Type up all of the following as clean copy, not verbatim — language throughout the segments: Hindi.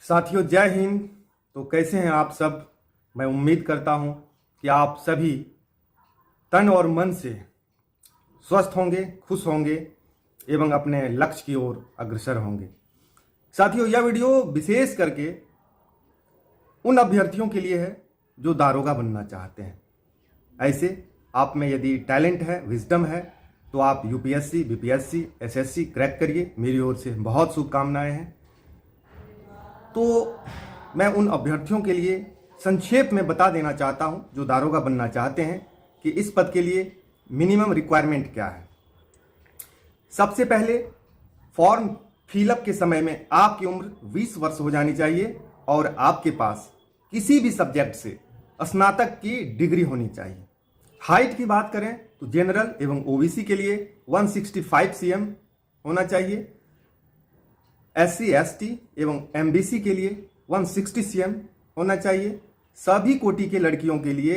साथियों, जय हिंद। तो कैसे हैं आप सब। मैं उम्मीद करता हूं कि आप सभी तन और मन से स्वस्थ होंगे, खुश होंगे एवं अपने लक्ष्य की ओर अग्रसर होंगे। साथियों, यह वीडियो विशेष करके उन अभ्यर्थियों के लिए है जो दारोगा बनना चाहते हैं। ऐसे आप में यदि टैलेंट है, विजडम है, तो आप यूपीएससी, बीपीएससी, एसएससी क्रैक करिए। मेरी ओर से बहुत शुभकामनाएं हैं। तो मैं उन अभ्यर्थियों के लिए संक्षेप में बता देना चाहता हूं जो दारोगा बनना चाहते हैं कि इस पद के लिए मिनिमम रिक्वायरमेंट क्या है। सबसे पहले फॉर्म फिलअप के समय में आपकी उम्र 20 वर्ष हो जानी चाहिए और आपके पास किसी भी सब्जेक्ट से स्नातक की डिग्री होनी चाहिए। हाइट की बात करें तो जनरल एवं ओबीसी के लिए 165 cm होना चाहिए। एससी एसटी एवं एमबीसी के लिए 160 cm होना चाहिए। सभी कोटि के लड़कियों के लिए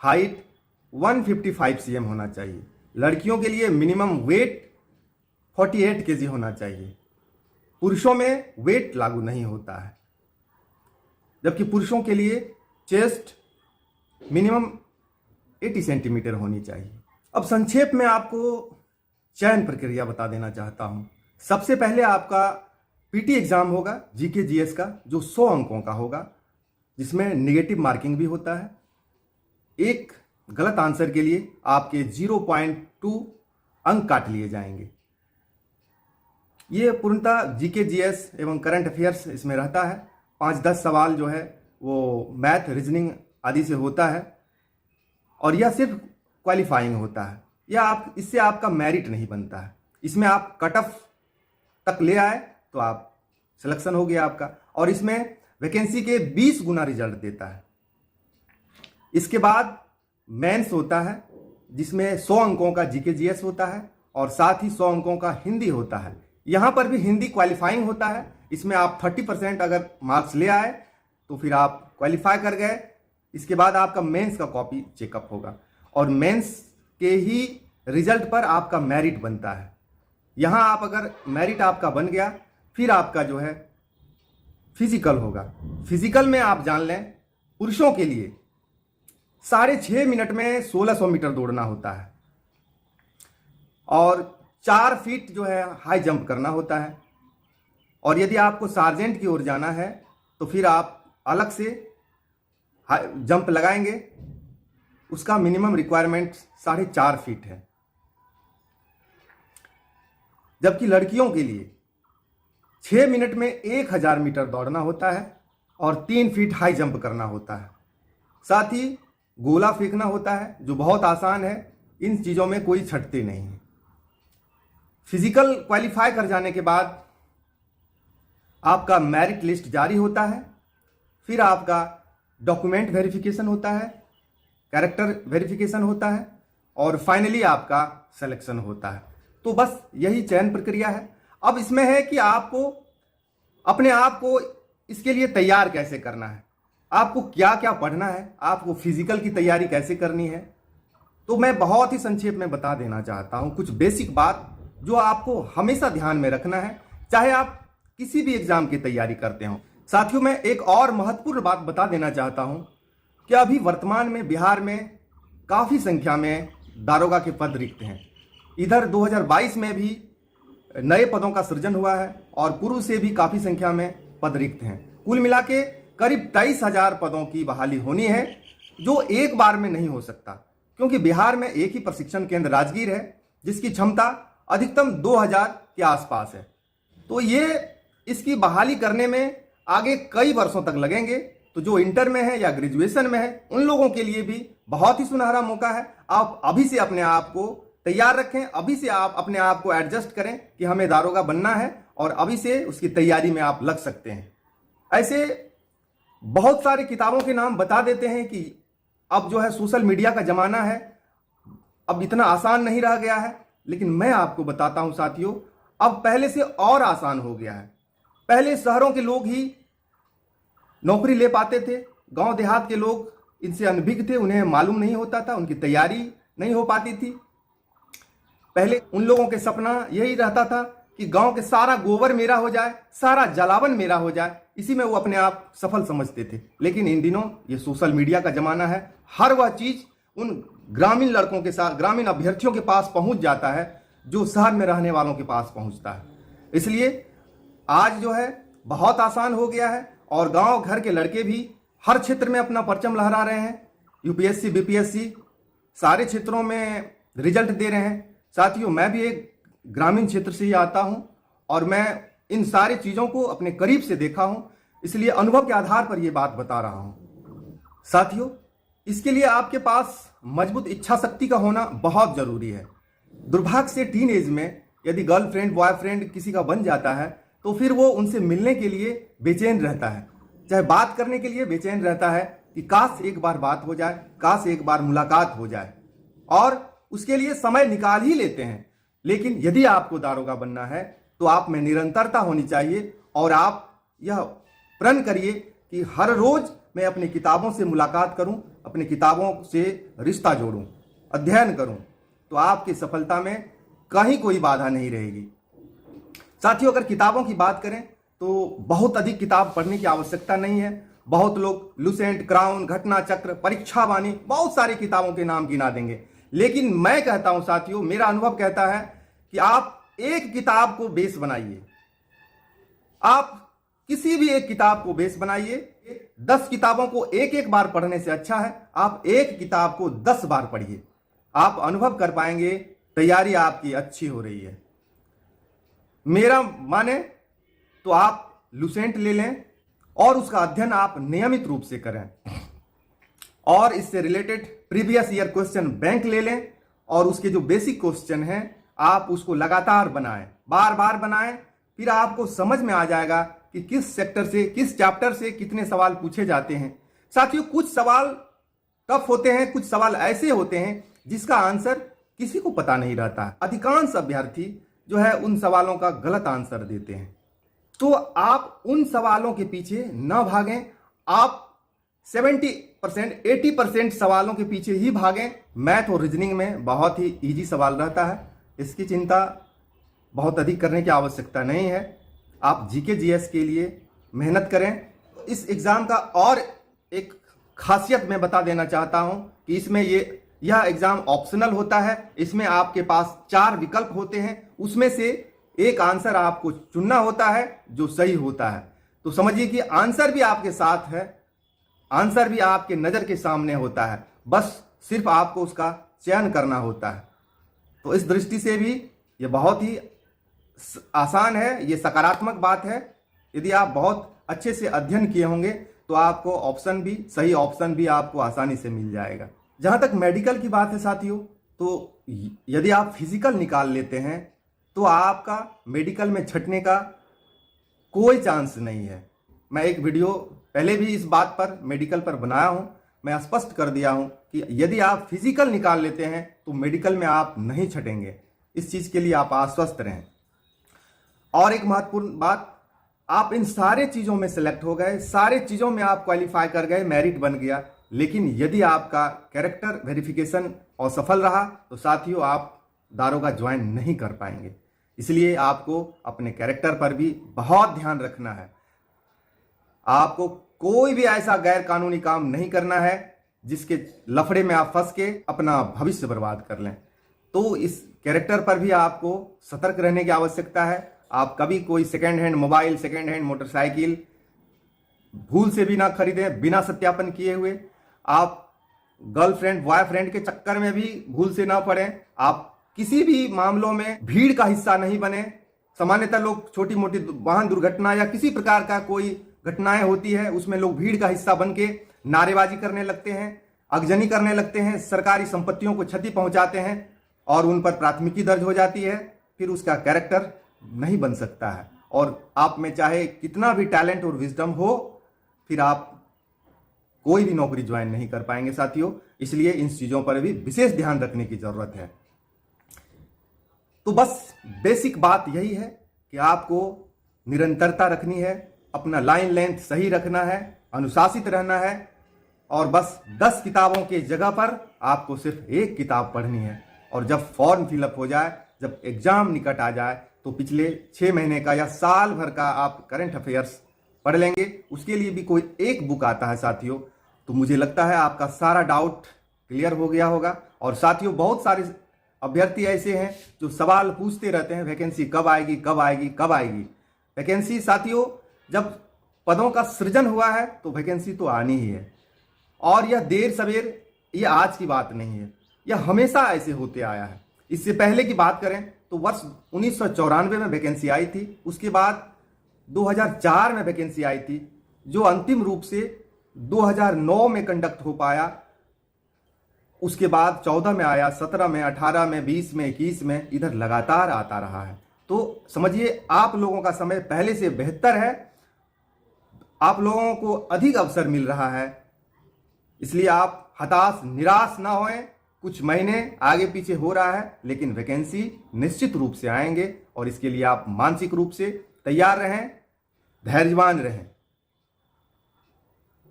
हाइट 155 cm होना चाहिए। लड़कियों के लिए मिनिमम वेट 48 kg होना चाहिए। पुरुषों में वेट लागू नहीं होता है, जबकि पुरुषों के लिए चेस्ट मिनिमम 80 सेंटीमीटर होनी चाहिए। अब संक्षेप में आपको चयन प्रक्रिया बता देना चाहता हूं। सबसे पहले आपका पीटी एग्जाम होगा जीके जीएस का, जो 100 अंकों का होगा, जिसमें नेगेटिव मार्किंग भी होता है। एक गलत आंसर के लिए आपके 0.2 अंक काट लिए जाएंगे। ये पूर्णतः जीके जीएस एवं करंट अफेयर्स इसमें रहता है। 5-10 सवाल जो है वो मैथ, रीजनिंग आदि से होता है और यह सिर्फ क्वालिफाइंग होता है। यह इससे आपका मेरिट नहीं बनता है। इसमें आप कट ऑफ तक ले आए तो आप सिलेक्शन हो गया आपका, और इसमें वैकेंसी के 20 गुना रिजल्ट देता है। इसके बाद मेंस होता है, जिसमें 100 अंकों का जीके जीएस होता है और साथ ही 100 अंकों का हिंदी होता है। यहां पर भी हिंदी क्वालिफाइंग होता है। इसमें आप 30% अगर मार्क्स ले आए तो फिर आप क्वालिफाई कर गए। इसके बाद आपका मेंस का कॉपी चेकअप होगा और मेंस के ही रिजल्ट पर आपका मेरिट बनता है। यहां आप अगर मेरिट आपका बन गया, फिर आपका जो है फिजिकल होगा। फिजिकल में आप जान लें, पुरुषों के लिए 6.5 मिनट में 1600 मीटर दौड़ना होता है और 4 फीट जो है हाई जंप करना होता है। और यदि आपको सार्जेंट की ओर जाना है तो फिर आप अलग से जंप लगाएंगे। उसका मिनिमम रिक्वायरमेंट 4.5 फीट है। जबकि लड़कियों के लिए 6 मिनट में 1000 मीटर दौड़ना होता है और 3 फीट हाई जंप करना होता है। साथ ही गोला फेंकना होता है, जो बहुत आसान है। इन चीज़ों में कोई छटते नहीं है। फिजिकल क्वालिफाई कर जाने के बाद आपका मेरिट लिस्ट जारी होता है। फिर आपका डॉक्यूमेंट वेरिफिकेशन होता है, कैरेक्टर वेरिफिकेशन होता है और फाइनली आपका सिलेक्शन होता है। तो बस यही चयन प्रक्रिया है। अब इसमें है कि आपको अपने आप को इसके लिए तैयार कैसे करना है, आपको क्या क्या पढ़ना है, आपको फिजिकल की तैयारी कैसे करनी है। तो मैं बहुत ही संक्षेप में बता देना चाहता हूं कुछ बेसिक बात जो आपको हमेशा ध्यान में रखना है, चाहे आप किसी भी एग्जाम की तैयारी करते हो। साथियों, मैं एक और महत्वपूर्ण बात बता देना चाहता हूं कि अभी वर्तमान में बिहार में काफ़ी संख्या में दारोगा के पद रिक्त हैं। इधर 2022 में भी नए पदों का सृजन हुआ है और पूर्व से भी काफ़ी संख्या में पद रिक्त हैं। कुल मिला के करीब 23,000 पदों की बहाली होनी है, जो एक बार में नहीं हो सकता, क्योंकि बिहार में एक ही प्रशिक्षण केंद्र राजगीर है, जिसकी क्षमता अधिकतम 2000 के आसपास है। तो ये इसकी बहाली करने में आगे कई वर्षों तक लगेंगे। तो जो इंटर में है या ग्रेजुएशन में है, उन लोगों के लिए भी बहुत ही सुनहरा मौका है। आप अभी से अपने आप को तैयार रखें, अभी से आप अपने आप को एडजस्ट करें कि हमें दारोगा बनना है और अभी से उसकी तैयारी में आप लग सकते हैं। ऐसे बहुत सारी किताबों के नाम बता देते हैं कि अब जो है सोशल मीडिया का जमाना है, अब इतना आसान नहीं रह गया है। लेकिन मैं आपको बताता हूं साथियों, अब पहले से और आसान हो गया है। पहले शहरों के लोग ही नौकरी ले पाते थे, गांव देहात के लोग इनसे अनभिज्ञ थे, उन्हें मालूम नहीं होता था, उनकी तैयारी नहीं हो पाती थी। पहले उन लोगों के सपना यही रहता था कि गांव के सारा गोबर मेरा हो जाए, सारा जलावन मेरा हो जाए, इसी में वो अपने आप सफल समझते थे। लेकिन इन दिनों ये सोशल मीडिया का जमाना है, हर वह चीज उन ग्रामीण लड़कों के साथ, ग्रामीण अभ्यर्थियों के पास पहुंच जाता है जो शहर में रहने वालों के पास पहुंचता है। इसलिए आज जो है बहुत आसान हो गया है और गांव घर के लड़के भी हर क्षेत्र में अपना परचम लहरा रहे हैं। यूपीएससी, बीपीएससी सारे क्षेत्रों में रिजल्ट दे रहे हैं। साथियों, मैं भी एक ग्रामीण क्षेत्र से ही आता हूं और मैं इन सारी चीजों को अपने करीब से देखा हूं, इसलिए अनुभव के आधार पर यह बात बता रहा हूं। साथियों, इसके लिए आपके पास मजबूत इच्छा शक्ति का होना बहुत जरूरी है। दुर्भाग्य से टीन एज में यदि गर्लफ्रेंड बॉयफ्रेंड किसी का बन जाता है तो फिर वो उनसे मिलने के लिए बेचैन रहता है, चाहे बात करने के लिए बेचैन रहता है कि काश एक बार बात हो जाए, काश एक बार मुलाकात हो जाए, और उसके लिए समय निकाल ही लेते हैं। लेकिन यदि आपको दारोगा बनना है तो आप में निरंतरता होनी चाहिए और आप यह प्रण करिए कि हर रोज मैं अपनी किताबों से मुलाकात करूं, अपनी किताबों से रिश्ता जोड़ूं, अध्ययन करूं, तो आपकी सफलता में कहीं कोई बाधा नहीं रहेगी। साथियों, अगर किताबों की बात करें तो बहुत अधिक किताब पढ़ने की आवश्यकता नहीं है। बहुत लोग लुसेंट, क्राउन, घटना चक्र, परीक्षा वाणी, बहुत सारी किताबों के नाम गिना देंगे। लेकिन मैं कहता हूं साथियों, मेरा अनुभव कहता है कि आप एक किताब को बेस बनाइए। आप किसी भी एक किताब को बेस बनाइए। 10 किताबों को एक एक बार पढ़ने से अच्छा है आप एक किताब को 10 बार पढ़िए। आप अनुभव कर पाएंगे तैयारी आपकी अच्छी हो रही है। मेरा माने तो आप लुसेंट ले लें और उसका अध्ययन आप नियमित रूप से करें और इससे related previous year question bank ले लें और उसके जो बेसिक क्वेश्चन हैं आप उसको लगातार बनाएं, बार बार बनाएं। फिर आपको समझ में आ जाएगा कि किस सेक्टर से, किस चैप्टर से कितने सवाल पूछे जाते हैं। साथियों, कुछ सवाल टफ होते हैं, कुछ सवाल ऐसे होते हैं जिसका आंसर किसी को पता नहीं रहता। अधिकांश अभ्यर्थी जो है उन सवालों का गलत आंसर देते हैं। तो आप उन सवालों के पीछे न भागें, आप 70%, 80% सवालों के पीछे ही भागें। मैथ और रीजनिंग में बहुत ही इजी सवाल रहता है, इसकी चिंता बहुत अधिक करने की आवश्यकता नहीं है। आप जीके जीएस के लिए मेहनत करें। इस एग्जाम का और एक खासियत मैं बता देना चाहता हूं कि इसमें यह एग्जाम ऑप्शनल होता है। इसमें आपके पास 4 विकल्प होते हैं, उसमें से एक आंसर आपको चुनना होता है जो सही होता है। तो समझिए कि आंसर भी आपके साथ है, आंसर भी आपके नजर के सामने होता है, बस सिर्फ आपको उसका चयन करना होता है। तो इस दृष्टि से भी ये बहुत ही आसान है, ये सकारात्मक बात है। यदि आप बहुत अच्छे से अध्ययन किए होंगे तो आपको ऑप्शन भी, सही ऑप्शन भी आपको आसानी से मिल जाएगा। जहां तक मेडिकल की बात है साथियों, तो यदि आप फिजिकल निकाल लेते हैं तो आपका मेडिकल में छटने का कोई चांस नहीं है। मैं एक वीडियो पहले भी इस बात पर, मेडिकल पर बनाया हूं। मैं स्पष्ट कर दिया हूं कि यदि आप फिजिकल निकाल लेते हैं तो मेडिकल में आप नहीं छटेंगे। इस चीज के लिए आप आश्वस्त रहें। और एक महत्वपूर्ण बात, आप इन सारे चीजों में सिलेक्ट हो गए, सारे चीजों में आप क्वालिफाई कर गए, मेरिट बन गया, लेकिन यदि आपका कैरेक्टर वेरिफिकेशन असफल रहा तो साथियों आप दारोगा ज्वाइन नहीं कर पाएंगे। इसलिए आपको अपने कैरेक्टर पर भी बहुत ध्यान रखना है। आपको कोई भी ऐसा गैर कानूनी काम नहीं करना है जिसके लफड़े में आप फंस के अपना भविष्य बर्बाद कर लें। तो इस कैरेक्टर पर भी आपको सतर्क रहने की आवश्यकता है। आप कभी कोई second hand mobile, second hand motorcycle भूल से भी ना खरीदें बिना सत्यापन किए हुए। आप गर्लफ्रेंड बॉयफ्रेंड के चक्कर में भी भूल से ना पड़ें। आप किसी भी मामलों में भीड़ का हिस्सा नहीं बने। सामान्यतः लोग छोटी मोटी वाहन दुर्घटना या किसी प्रकार का कोई घटनाएं होती है उसमें लोग भीड़ का हिस्सा बन के नारेबाजी करने लगते हैं, अगजनी करने लगते हैं, सरकारी संपत्तियों को क्षति पहुंचाते हैं और उन पर प्राथमिकी दर्ज हो जाती है। फिर उसका कैरेक्टर नहीं बन सकता है और आप में चाहे कितना भी टैलेंट और विजडम हो, फिर आप कोई भी नौकरी ज्वाइन नहीं कर पाएंगे साथियों। इसलिए इन चीजों पर भी विशेष ध्यान रखने की जरूरत है। तो बस बेसिक बात यही है कि आपको निरंतरता रखनी है, अपना लाइन लेंथ सही रखना है, अनुशासित रहना है और बस 10 किताबों की जगह पर आपको सिर्फ एक किताब पढ़नी है। और जब फॉर्म फिलअप हो जाए, जब एग्जाम निकट आ जाए, तो पिछले 6 महीने का या साल भर का आप करंट अफेयर्स पढ़ लेंगे। उसके लिए भी कोई एक बुक आता है साथियों, तो मुझे लगता है आपका सारा डाउट क्लियर हो गया होगा। और साथियों, बहुत सारे अभ्यर्थी ऐसे हैं जो सवाल पूछते रहते हैं, वैकेंसी कब आएगी, कब आएगी, कब आएगी। वैकेंसी साथियों, जब पदों का सृजन हुआ है तो वैकेंसी तो आनी ही है। और यह देर सवेर, यह आज की बात नहीं है, यह हमेशा ऐसे होते आया है। इससे पहले की बात करें तो वर्ष 1994 में वैकेंसी आई थी, उसके बाद 2004 में वैकेंसी आई थी, जो अंतिम रूप से 2009 में कंडक्ट हो पाया। उसके बाद 14 में आया, 17 में, 18 में, 20 में, 21 में, इधर लगातार आता रहा है। तो समझिए आप लोगों का समय पहले से बेहतर है, आप लोगों को अधिक अवसर मिल रहा है। इसलिए आप हताश निराश ना होएं। कुछ महीने आगे पीछे हो रहा है, लेकिन वैकेंसी निश्चित रूप से आएंगे और इसके लिए आप मानसिक रूप से तैयार रहें, धैर्यवान रहें।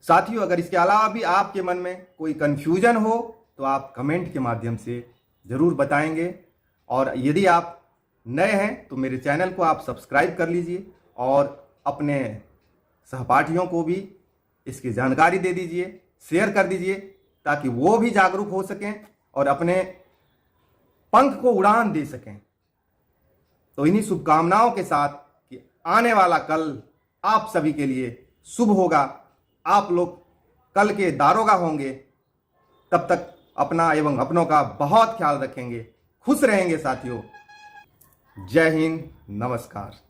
साथियों, अगर इसके अलावा भी आपके मन में कोई कंफ्यूजन हो तो आप कमेंट के माध्यम से जरूर बताएंगे। और यदि आप नए हैं तो मेरे चैनल को आप सब्सक्राइब कर लीजिए और अपने सहपाठियों को भी इसकी जानकारी दे दीजिए, शेयर कर दीजिए, ताकि वो भी जागरूक हो सकें और अपने पंख को उड़ान दे सकें। तो इन्हीं शुभकामनाओं के साथ कि आने वाला कल आप सभी के लिए शुभ होगा, आप लोग कल के दारोगा होंगे। तब तक अपना एवं अपनों का बहुत ख्याल रखेंगे, खुश रहेंगे साथियों। जय हिंद, नमस्कार।